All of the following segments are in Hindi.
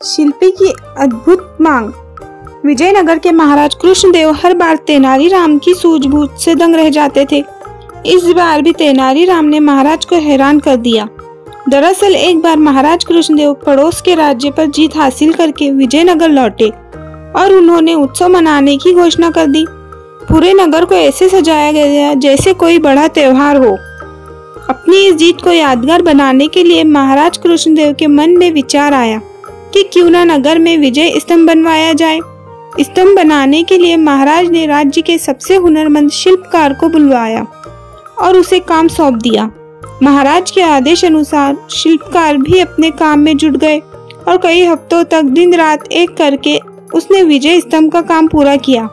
शिल्पी की अद्भुत मांग। विजयनगर के महाराज कृष्णदेव हर बार तेनालीराम की सूझबूझ से दंग रह जाते थे। इस बार भी तेनालीराम ने महाराज को हैरान कर दिया। दरअसल एक बार महाराज कृष्णदेव पड़ोस के राज्य पर जीत हासिल करके विजयनगर लौटे और उन्होंने उत्सव मनाने की घोषणा कर दी। पूरे नगर को ऐसे सजाया गया जैसे कोई बड़ा त्योहार हो। अपनी इस जीत को यादगार बनाने के लिए महाराज कृष्णदेव के मन में विचार आया कि क्यों न नगर में विजय स्तंभ बनवाया जाए। स्तंभ बनाने के लिए महाराज ने राज्य के सबसे हुनरमंद शिल्पकार को बुलवाया और उसे काम सौंप दिया। महाराज के आदेश अनुसार शिल्पकार भी अपने काम में जुट गए और कई हफ्तों तक दिन रात एक करके उसने विजय स्तंभ का काम पूरा किया।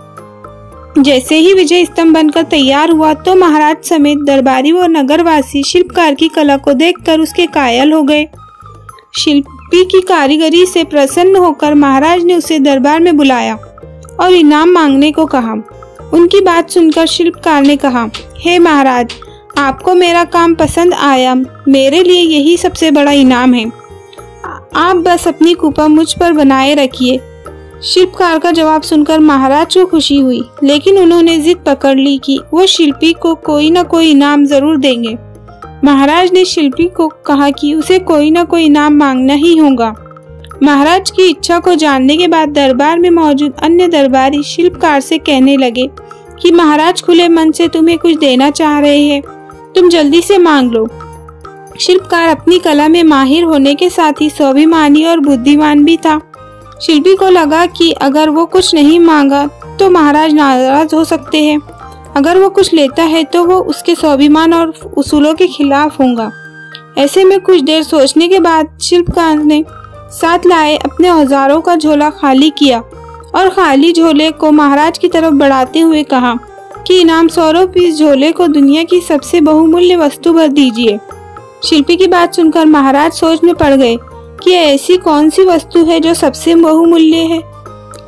जैसे ही विजय स्तंभ बनकर तैयार हुआ तो महाराज समेत दरबारी व नगरवासी शिल्पकार की कला को देखकर उसके कायल हो गए। शिल्पी की कारीगरी से प्रसन्न होकर महाराज ने उसे दरबार में बुलाया और इनाम मांगने को कहा। उनकी बात सुनकर शिल्पकार ने कहा, हे महाराज, आपको मेरा काम पसंद आया, मेरे लिए यही सबसे बड़ा इनाम है। आप बस अपनी कृपा मुझ पर बनाए रखिए। शिल्पकार का जवाब सुनकर महाराज को खुशी हुई, लेकिन उन्होंने जिद पकड़ ली कि वो शिल्पी को कोई न कोई इनाम जरूर देंगे। महाराज ने शिल्पी को कहा कि उसे कोई न कोई इनाम मांगना ही होगा। महाराज की इच्छा को जानने के बाद दरबार में मौजूद अन्य दरबारी शिल्पकार से कहने लगे कि महाराज खुले मन से तुम्हें कुछ देना चाह रहे हैं, तुम जल्दी से मांग लो। शिल्पकार अपनी कला में माहिर होने के साथ ही स्वाभिमानी और बुद्धिमान भी था। शिल्पी को लगा कि अगर वो कुछ नहीं मांगा तो महाराज नाराज हो सकते हैं। अगर वो कुछ लेता है तो वो उसके स्वाभिमान और उसूलों के खिलाफ होगा। ऐसे में कुछ देर सोचने के बाद शिल्पकार ने साथ लाए अपने औजारों का झोला खाली किया और खाली झोले को महाराज की तरफ बढ़ाते हुए कहा कि इनाम स्वरूप इस झोले को दुनिया की सबसे बहुमूल्य वस्तु भर दीजिए। शिल्पी की बात सुनकर महाराज सोच में पड़ गए कि ऐसी कौन सी वस्तु है जो सबसे बहुमूल्य है।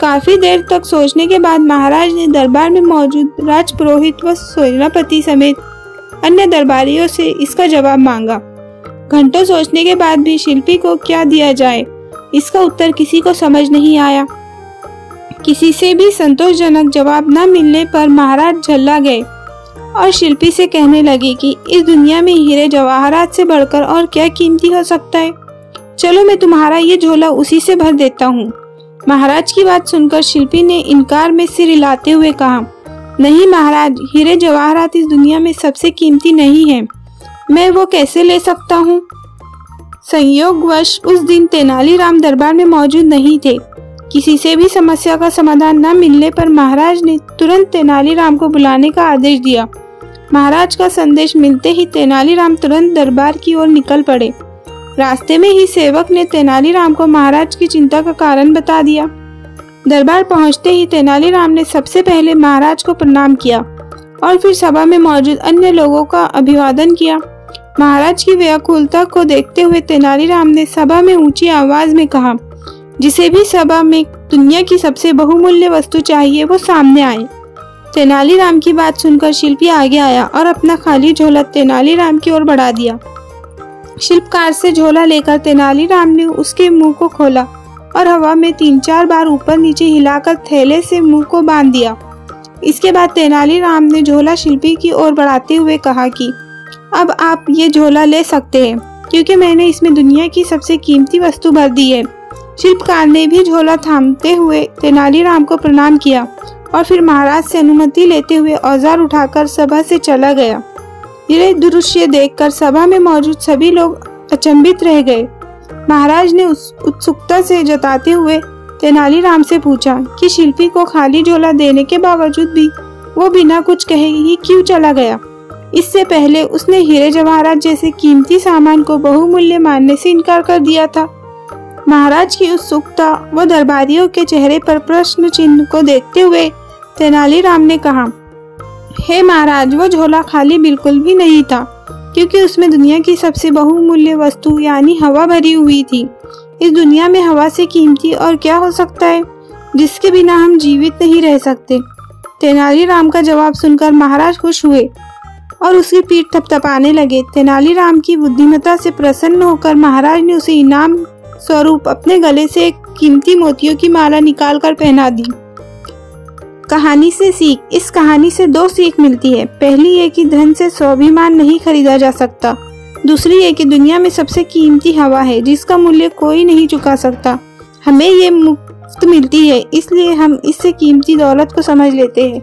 काफी देर तक सोचने के बाद महाराज ने दरबार में मौजूद राजपुरोहित व सेनापति समेत अन्य दरबारियों से इसका जवाब मांगा। घंटों सोचने के बाद भी शिल्पी को क्या दिया जाए, इसका उत्तर किसी को समझ नहीं आया। किसी से भी संतोषजनक जवाब न मिलने पर महाराज झल्ला गए और शिल्पी से कहने लगे कि इस दुनिया में हीरे जवाहरात से बढ़कर और क्या कीमती हो सकता है। चलो मैं तुम्हारा ये झोला उसी से भर देता हूँ। महाराज की बात सुनकर शिल्पी ने इनकार में सिर हिलाते हुए कहा, नहीं महाराज, हीरे जवाहरात इस दुनिया में सबसे कीमती नहीं है, मैं वो कैसे ले सकता हूँ। संयोगवश उस दिन तेनालीराम दरबार में मौजूद नहीं थे। किसी से भी समस्या का समाधान न मिलने पर महाराज ने तुरंत तेनालीराम को बुलाने का आदेश दिया। महाराज का संदेश मिलते ही तेनालीराम तुरंत दरबार की ओर निकल पड़े। रास्ते में ही सेवक ने तेनालीराम को महाराज की चिंता का कारण बता दिया। दरबार पहुंचते ही तेनालीराम ने सबसे पहले महाराज को प्रणाम किया और फिर सभा में मौजूद अन्य लोगों का अभिवादन किया। महाराज की व्याकुलता को देखते हुए तेनालीराम ने सभा में ऊंची आवाज में कहा, जिसे भी सभा में दुनिया की सबसे बहुमूल्य वस्तु चाहिए वो सामने आए। तेनालीराम की बात सुनकर शिल्पी आगे आया और अपना खाली झोला तेनालीराम की ओर बढ़ा दिया। शिल्पकार से झोला लेकर तेनालीराम ने उसके मुंह को खोला और हवा में 3-4 बार ऊपर नीचे हिलाकर थैले से मुंह को बांध दिया। इसके बाद तेनालीराम ने झोला शिल्पी की ओर बढ़ाते हुए कहा कि अब आप ये झोला ले सकते हैं, क्योंकि मैंने इसमें दुनिया की सबसे कीमती वस्तु भर दी है। शिल्पकार ने भी झोला थामते हुए तेनालीराम को प्रणाम किया और फिर महाराज से अनुमति लेते हुए औजार उठाकर सभा से चला गया। यह दृश्य देखकर सभा में मौजूद सभी लोग अचंभित रह गए। महाराज ने उत्सुकता से जताते हुए तेनालीराम से पूछा कि शिल्पी को खाली झोला देने के बावजूद भी वो बिना कुछ कहे ही क्यों चला गया। इससे पहले उसने हीरे जवाहरात जैसे कीमती सामान को बहुमूल्य मानने से इनकार कर दिया था। महाराज की उत्सुकता व दरबारियों के चेहरे पर प्रश्न चिन्ह को देखते हुए तेनालीराम ने कहा, हे महाराज, वो झोला खाली बिल्कुल भी नहीं था, क्योंकि उसमें दुनिया की सबसे बहुमूल्य वस्तु यानी हवा भरी हुई थी। इस दुनिया में हवा से कीमती और क्या हो सकता है, जिसके बिना हम जीवित नहीं रह सकते। तेनालीराम का जवाब सुनकर महाराज खुश हुए और उसकी पीठ थपथपाने लगे। तेनालीराम की बुद्धिमत्ता से प्रसन्न होकर महाराज ने उसे इनाम स्वरूप अपने गले से एक कीमती मोतियों की माला निकाल कर पहना दी। कहानी से सीख। इस कहानी से 2 सीख मिलती है। पहली ये कि धन से स्वाभिमान नहीं खरीदा जा सकता। दूसरी ये कि दुनिया में सबसे कीमती हवा है जिसका मूल्य कोई नहीं चुका सकता। हमें ये मुफ्त मिलती है, इसलिए हम इससे कीमती दौलत को समझ लेते हैं।